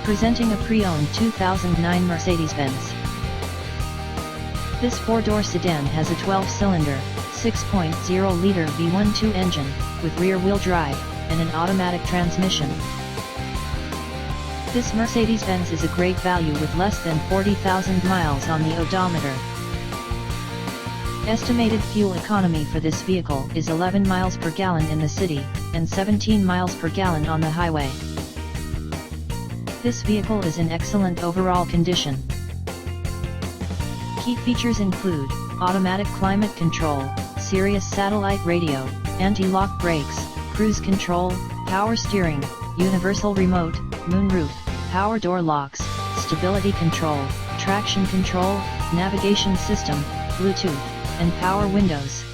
Presenting a pre-owned 2009 Mercedes-Benz. This 4-door sedan has a 12-cylinder, 6.0-liter V12 engine, with rear-wheel drive, and an automatic transmission. This Mercedes-Benz is a great value with less than 40,000 miles on the odometer. Estimated fuel economy for this vehicle is 11 miles per gallon in the city, and 17 miles per gallon on the highway. This vehicle is in excellent overall condition. Key features include automatic climate control, Sirius satellite radio, anti-lock brakes, cruise control, power steering, universal remote, moonroof, power door locks, stability control, traction control, navigation system, Bluetooth, and power windows.